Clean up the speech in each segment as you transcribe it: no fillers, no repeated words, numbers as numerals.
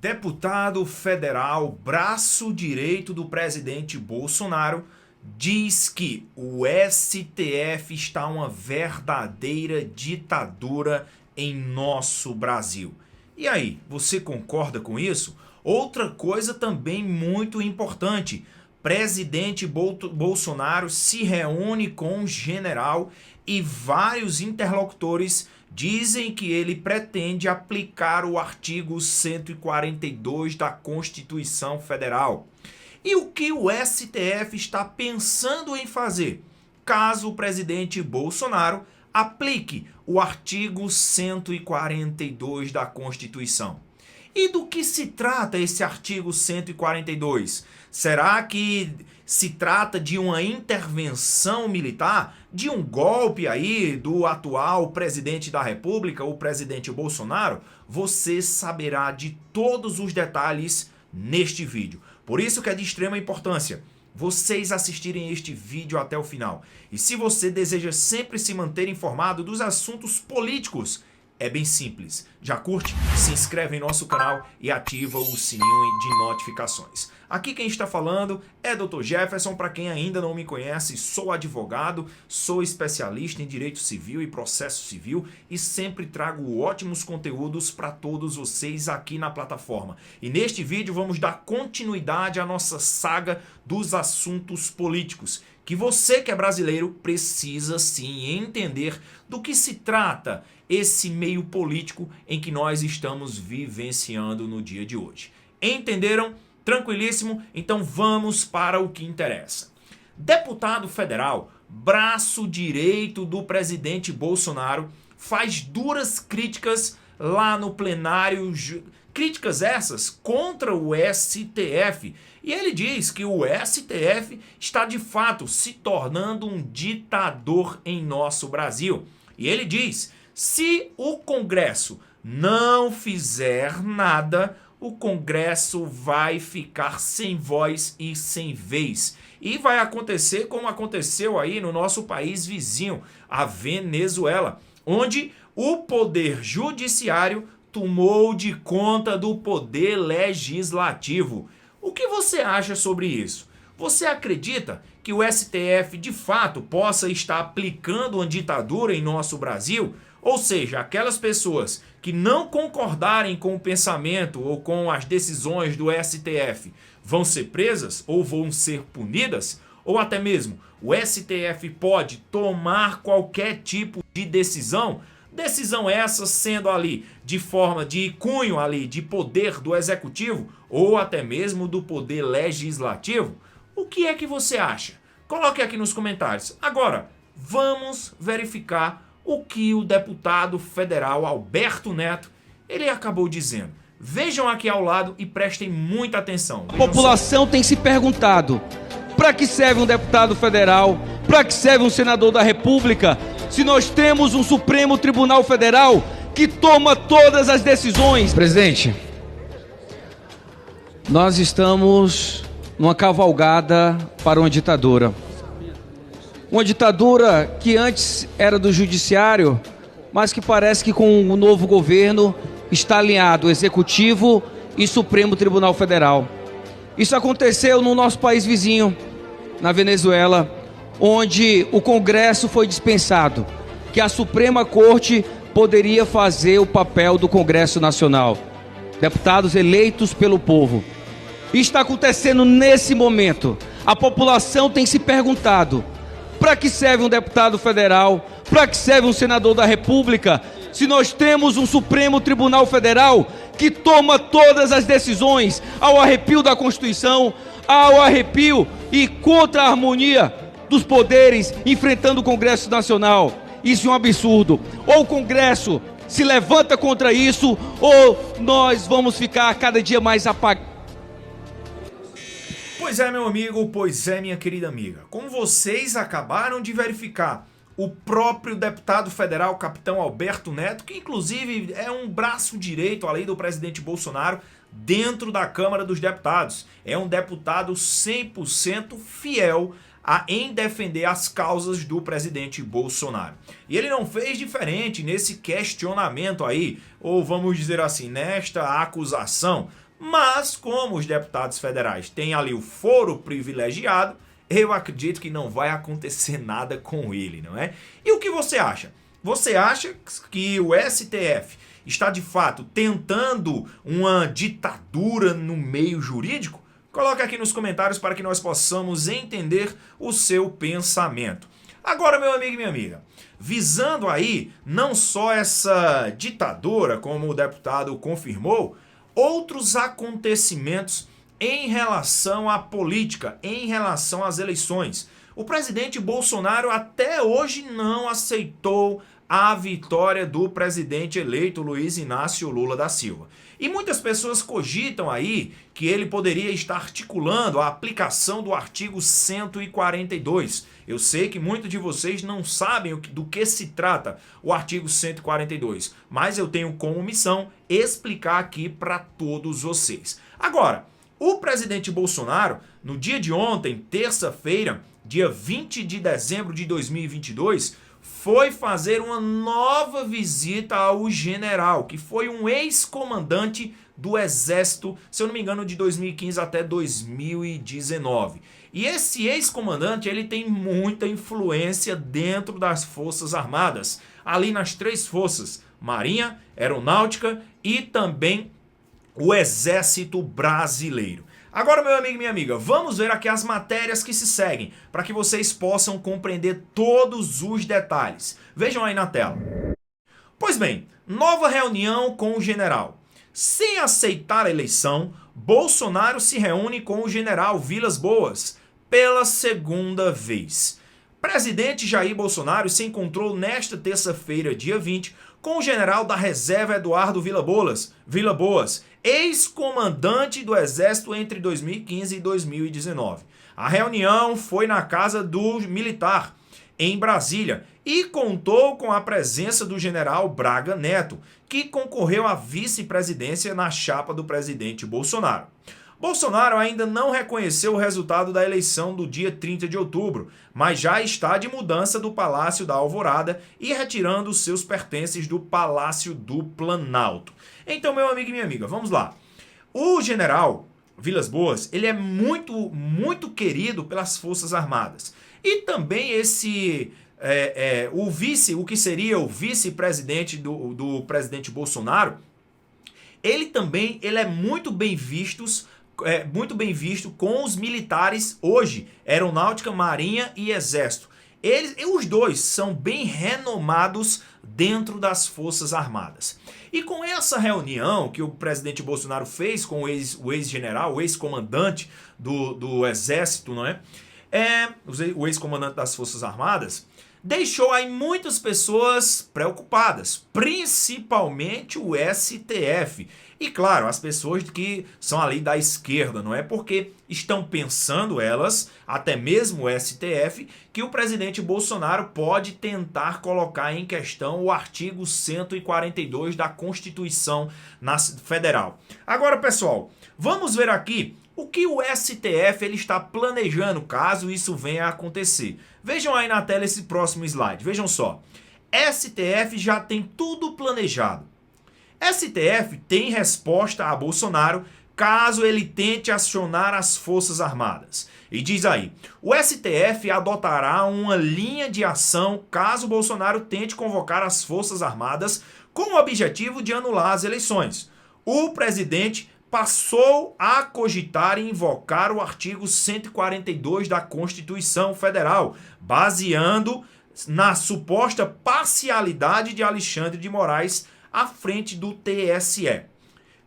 Deputado federal, braço direito do presidente Bolsonaro, diz que o STF está uma verdadeira ditadura em nosso Brasil. E aí, você concorda com isso? Outra coisa também muito importante: presidente Bolsonaro se reúne com o general e vários interlocutores dizem que ele pretende aplicar o artigo 142 da Constituição Federal. E o que o STF está pensando em fazer caso o presidente Bolsonaro aplique o artigo 142 da Constituição? E do que se trata esse artigo 142? Será que se trata de uma intervenção militar, de um golpe aí do atual presidente da República, o presidente Bolsonaro? Você saberá de todos os detalhes neste vídeo. Por isso que é de extrema importância vocês assistirem este vídeo até o final. E se você deseja sempre se manter informado dos assuntos políticos, é bem simples. Já curte, se inscreve em nosso canal e ativa o sininho de notificações. Aqui quem está falando é Dr. Jefferson. Para quem ainda não me conhece, sou advogado, sou especialista em direito civil e processo civil e sempre trago ótimos conteúdos para todos vocês aqui na plataforma. E neste vídeo vamos dar continuidade à nossa saga dos assuntos políticos, que você que é brasileiro precisa sim entender do que se trata esse meio político em que nós estamos vivenciando no dia de hoje. Entenderam? Tranquilíssimo? Então vamos para o que interessa. Deputado federal, braço direito do presidente Bolsonaro, faz duras críticas lá no plenário, críticas essas contra o STF. E ele diz que o STF está de fato se tornando um ditador em nosso Brasil. E ele diz: se o Congresso não fizer nada, o Congresso vai ficar sem voz e sem vez. E vai acontecer como aconteceu aí no nosso país vizinho, a Venezuela, onde o poder judiciário tomou de conta do poder legislativo. O que você acha sobre isso? Você acredita que o STF de fato possa estar aplicando uma ditadura em nosso Brasil? Ou seja, aquelas pessoas que não concordarem com o pensamento ou com as decisões do STF vão ser presas ou vão ser punidas? Ou até mesmo o STF pode tomar qualquer tipo de decisão? Decisão essa sendo ali de forma de cunho ali de poder do executivo ou até mesmo do poder legislativo? O que é que você acha? Coloque aqui nos comentários. Agora, vamos verificar o que o deputado federal Alberto Neto ele acabou dizendo. Vejam aqui ao lado e prestem muita atenção. A população tem se perguntado: para que serve um deputado federal? Para que serve um senador da República? Se nós temos um Supremo Tribunal Federal que toma todas as decisões. Presidente, nós estamos numa cavalgada para uma ditadura. Uma ditadura que antes era do judiciário, mas que parece que com o novo governo está alinhado Executivo e Supremo Tribunal Federal. Isso aconteceu no nosso país vizinho, na Venezuela, onde o Congresso foi dispensado, que a Suprema Corte poderia fazer o papel do Congresso Nacional, deputados eleitos pelo povo. Isso está acontecendo nesse momento. A população tem se perguntado: para que serve um deputado federal? Para que serve um senador da República? Se nós temos um Supremo Tribunal Federal que toma todas as decisões ao arrepio da Constituição, ao arrepio e contra a harmonia dos poderes, enfrentando o Congresso Nacional. Isso é um absurdo. Ou o Congresso se levanta contra isso, ou nós vamos ficar cada dia mais apagados. Pois é, meu amigo, pois é, minha querida amiga. Como vocês acabaram de verificar, o próprio deputado federal, capitão Alberto Neto, que inclusive é um braço direito ali do presidente Bolsonaro dentro da Câmara dos Deputados. É um deputado 100% fiel em defender as causas do presidente Bolsonaro. E ele não fez diferente nesse questionamento aí, ou vamos dizer assim, nesta acusação Mas como os deputados federais têm ali o foro privilegiado, eu acredito que não vai acontecer nada com ele, não é? E o que você acha? Você acha que o STF está de fato tentando uma ditadura no meio jurídico? Coloque aqui nos comentários para que nós possamos entender o seu pensamento. Agora, meu amigo e minha amiga, visando aí não só essa ditadura, como o deputado confirmou, outros acontecimentos em relação à política, em relação às eleições. O presidente Bolsonaro até hoje não aceitou a vitória do presidente eleito Luiz Inácio Lula da Silva. E muitas pessoas cogitam aí que ele poderia estar articulando a aplicação do artigo 142. Eu sei que muitos de vocês não sabem do que se trata o artigo 142, mas eu tenho como missão explicar aqui para todos vocês. Agora, o presidente Bolsonaro, no dia de ontem, terça-feira, dia 20 de dezembro de 2022, foi fazer uma nova visita ao general, que foi um ex-comandante do Exército, se eu não me engano, de 2015 até 2019. E esse ex-comandante, ele tem muita influência dentro das Forças Armadas, ali nas três forças, Marinha, Aeronáutica e também o Exército Brasileiro. Agora, meu amigo e minha amiga, vamos ver aqui as matérias que se seguem, para que vocês possam compreender todos os detalhes. Vejam aí na tela. Pois bem, nova reunião com o general. Sem aceitar a eleição, Bolsonaro se reúne com o general Vilas Boas pela segunda vez. Presidente Jair Bolsonaro se encontrou nesta terça-feira, dia 20, com o general da reserva Eduardo Vilas Boas, ex-comandante do Exército entre 2015 e 2019. A reunião foi na casa do militar, em Brasília, e contou com a presença do general Braga Neto, que concorreu à vice-presidência na chapa do presidente Bolsonaro. Bolsonaro ainda não reconheceu o resultado da eleição do dia 30 de outubro, mas já está de mudança do Palácio da Alvorada e retirando os seus pertences do Palácio do Planalto. Então, meu amigo e minha amiga, vamos lá. O general Vilas Boas, ele é muito querido pelas Forças Armadas. E também o que seria o vice-presidente do presidente Bolsonaro, ele é muito bem visto com os militares hoje, Aeronáutica, Marinha e Exército. Os dois são bem renomados dentro das Forças Armadas. E com essa reunião que o presidente Bolsonaro fez com o ex-general, o ex-comandante do Exército, não é? O ex-comandante das Forças Armadas, deixou aí muitas pessoas preocupadas, principalmente o STF. E claro, as pessoas que são ali da esquerda, não é? Porque estão pensando elas, até mesmo o STF, que o presidente Bolsonaro pode tentar colocar em questão o artigo 142 da Constituição Federal. Agora, pessoal, vamos ver aqui o que o STF ele está planejando caso isso venha a acontecer. Vejam aí na tela esse próximo slide, vejam só. STF já tem tudo planejado. STF tem resposta a Bolsonaro caso ele tente acionar as Forças Armadas. E diz aí, o STF adotará uma linha de ação caso Bolsonaro tente convocar as Forças Armadas com o objetivo de anular as eleições. O presidente passou a cogitar e invocar o artigo 142 da Constituição Federal, baseando na suposta parcialidade de Alexandre de Moraes à frente do TSE.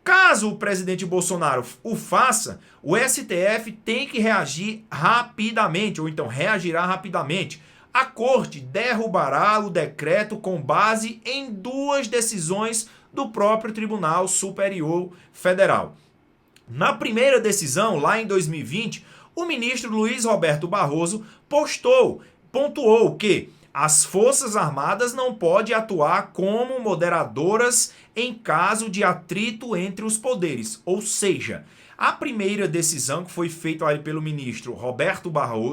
Caso o presidente Bolsonaro o faça, o STF tem que reagir rapidamente, ou então reagirá rapidamente. A corte derrubará o decreto com base em duas decisões do próprio Tribunal Superior Federal. Na primeira decisão, lá em 2020, o ministro Luiz Roberto Barroso pontuou que as Forças Armadas não podem atuar como moderadoras em caso de atrito entre os poderes. Ou seja, a primeira decisão que foi feita aí pelo ministro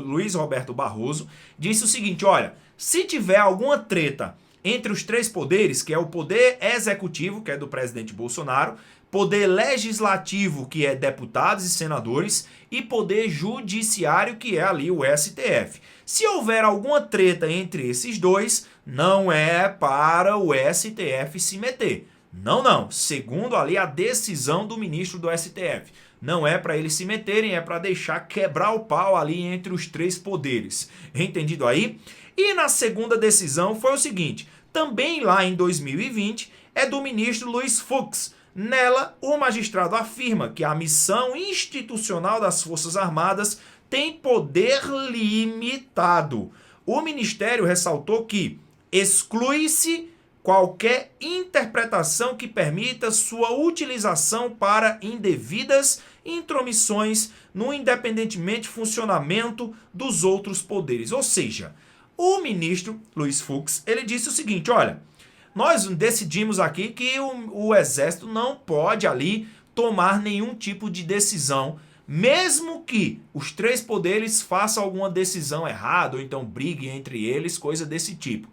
Luiz Roberto Barroso disse o seguinte, olha, se tiver alguma treta entre os três poderes, que é o poder executivo, que é do presidente Bolsonaro, poder legislativo, que é deputados e senadores, e poder judiciário, que é ali o STF. Se houver alguma treta entre esses dois, não é para o STF se meter. Não, não. Segundo ali a decisão do ministro do STF. Não é para eles se meterem, é para deixar quebrar o pau ali entre os três poderes. Entendido aí? E na segunda decisão foi o seguinte, também lá em 2020, é do ministro Luiz Fux. Nela, o magistrado afirma que a missão institucional das Forças Armadas tem poder limitado. O Ministério ressaltou que exclui-se qualquer interpretação que permita sua utilização para indevidas intromissões no independentemente funcionamento dos outros poderes. Ou seja, o ministro Luiz Fux, ele disse o seguinte, olha, nós decidimos aqui que o Exército não pode ali tomar nenhum tipo de decisão, mesmo que os três poderes façam alguma decisão errada, ou então briguem entre eles, coisa desse tipo.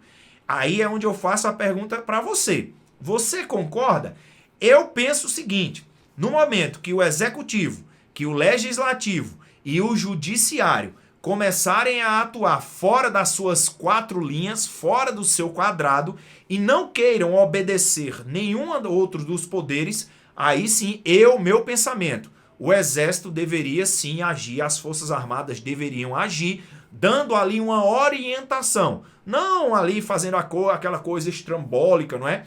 Aí é onde eu faço a pergunta para você. Você concorda? Eu penso o seguinte, no momento que o Executivo, que o Legislativo e o Judiciário começarem a atuar fora das suas quatro linhas, fora do seu quadrado, e não queiram obedecer nenhum outro dos poderes, aí sim, meu pensamento, o Exército deveria sim agir, as Forças Armadas deveriam agir, dando ali uma orientação, não ali fazendo aquela coisa estrambólica, não é?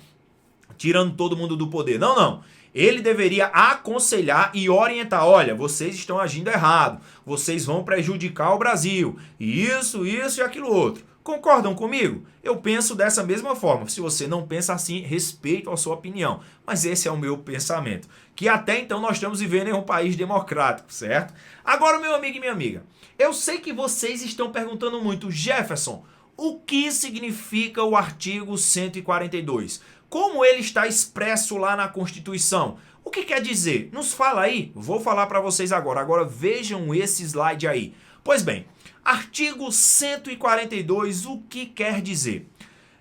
Tirando todo mundo do poder. Não, não. Ele deveria aconselhar e orientar. Olha, vocês estão agindo errado. Vocês vão prejudicar o Brasil. Isso e aquilo outro. Concordam comigo? Eu penso dessa mesma forma. Se você não pensa assim, respeito a sua opinião. Mas esse é o meu pensamento. Que até então nós estamos vivendo em um país democrático, certo? Agora, meu amigo e minha amiga, eu sei que vocês estão perguntando muito, Jefferson, o que significa o artigo 142? Como ele está expresso lá na Constituição? O que quer dizer? Nos fala aí. Vou falar para vocês agora. Agora vejam esse slide aí. Pois bem, artigo 142, o que quer dizer?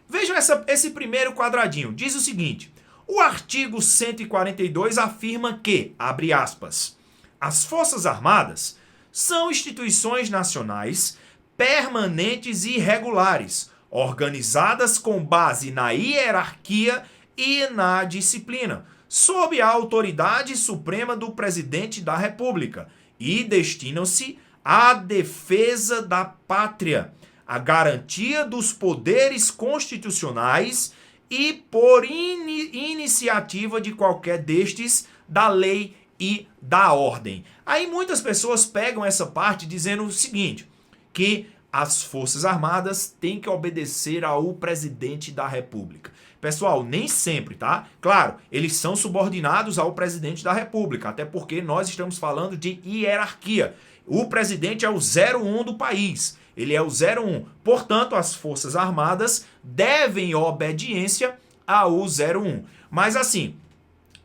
Vejam esse primeiro quadradinho. Diz o seguinte, o artigo 142 afirma que, abre aspas, as Forças Armadas são instituições nacionais permanentes e regulares, organizadas com base na hierarquia e na disciplina, sob a autoridade suprema do Presidente da República, e destinam-se à defesa da pátria, à garantia dos poderes constitucionais e, por iniciativa de qualquer destes, da lei e da ordem. Aí muitas pessoas pegam essa parte dizendo o seguinte, que as Forças Armadas têm que obedecer ao Presidente da República. Pessoal, nem sempre, tá? Claro, eles são subordinados ao Presidente da República, até porque nós estamos falando de hierarquia. O Presidente é o 01 do país, ele é o 01. Portanto, as Forças Armadas devem obediência ao 01. Mas assim,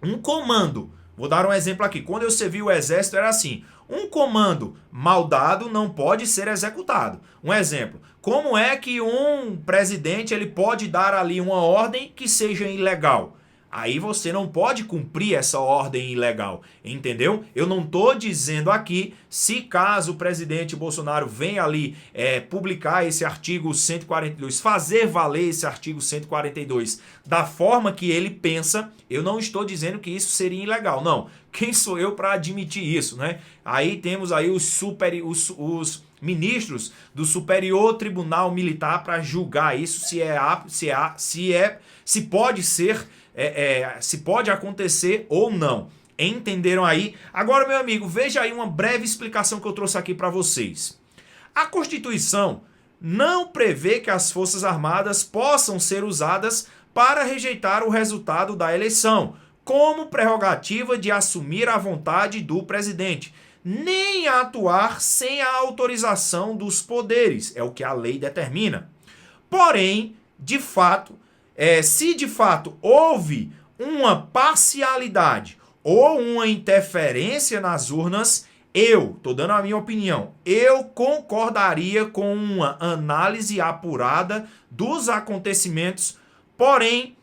um comando, vou dar um exemplo aqui, quando eu servi o Exército era assim, um comando mal dado não pode ser executado. Um exemplo, como é que um presidente ele pode dar ali uma ordem que seja ilegal? Aí você não pode cumprir essa ordem ilegal, entendeu? Eu não estou dizendo aqui se caso o presidente Bolsonaro venha ali publicar esse artigo 142, fazer valer esse artigo 142 da forma que ele pensa, eu não estou dizendo que isso seria ilegal, não. Quem sou eu para admitir isso, né? Aí temos aí os ministros do Superior Tribunal Militar para julgar isso, se pode ser, se pode acontecer ou não. Entenderam aí? Agora, meu amigo, veja aí uma breve explicação que eu trouxe aqui para vocês. A Constituição não prevê que as Forças Armadas possam ser usadas para rejeitar o resultado da eleição, como prerrogativa de assumir a vontade do presidente, nem atuar sem a autorização dos poderes, é o que a lei determina. Porém, de fato, se de fato houve uma parcialidade ou uma interferência nas urnas, estou dando a minha opinião, eu concordaria com uma análise apurada dos acontecimentos, porém,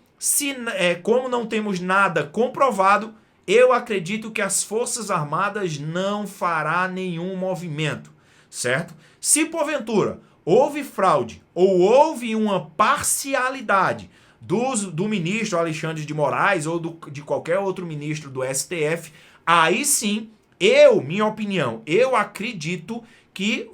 como não temos nada comprovado, eu acredito que as Forças Armadas não fará nenhum movimento, certo? Se porventura houve fraude ou houve uma parcialidade do ministro Alexandre de Moraes ou de qualquer outro ministro do STF, aí sim, minha opinião, eu acredito que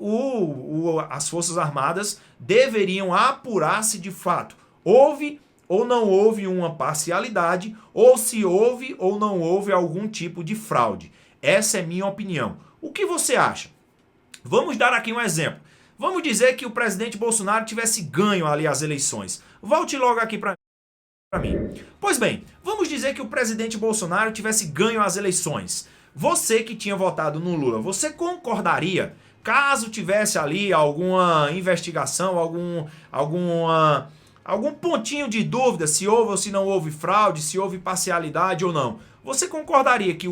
as Forças Armadas deveriam apurar se de fato houve ou não houve uma parcialidade, ou se houve ou não houve algum tipo de fraude. Essa é minha opinião. O que você acha? Vamos dar aqui um exemplo. Vamos dizer que o presidente Bolsonaro tivesse ganho ali as eleições. Volte logo aqui para mim. Pois bem, vamos dizer que o presidente Bolsonaro tivesse ganho as eleições. Você que tinha votado no Lula, você concordaria, caso tivesse ali alguma investigação, algum pontinho de dúvida, se houve ou se não houve fraude, se houve parcialidade ou não? Você concordaria que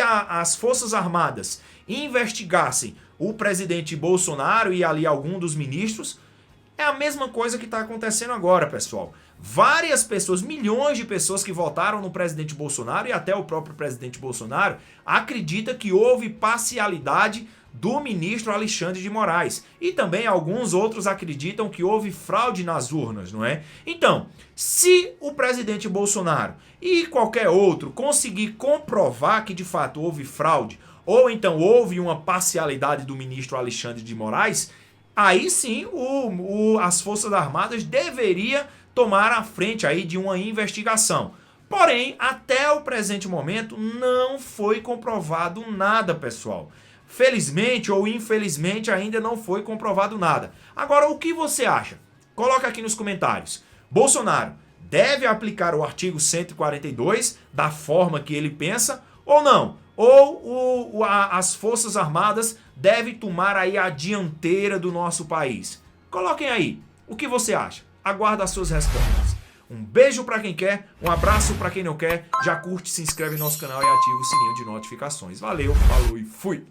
as Forças Armadas investigassem o presidente Bolsonaro e ali algum dos ministros? É a mesma coisa que está acontecendo agora, pessoal. Várias pessoas, milhões de pessoas que votaram no presidente Bolsonaro e até o próprio presidente Bolsonaro acreditam que houve parcialidade do ministro Alexandre de Moraes. E também alguns outros acreditam que houve fraude nas urnas, não é? Então, se o presidente Bolsonaro e qualquer outro conseguir comprovar que de fato houve fraude, ou então houve uma parcialidade do ministro Alexandre de Moraes, aí sim as Forças Armadas deveriam tomar a frente aí de uma investigação. Porém, até o presente momento não foi comprovado nada, pessoal. Felizmente ou infelizmente ainda não foi comprovado nada. Agora, o que você acha? Coloca aqui nos comentários. Bolsonaro deve aplicar o artigo 142 da forma que ele pensa ou não? Ou as Forças Armadas devem tomar aí a dianteira do nosso país? Coloquem aí. O que você acha? Aguardo as suas respostas. Um beijo para quem quer, um abraço para quem não quer. Já curte, se inscreve no nosso canal e ativa o sininho de notificações. Valeu, falou e fui!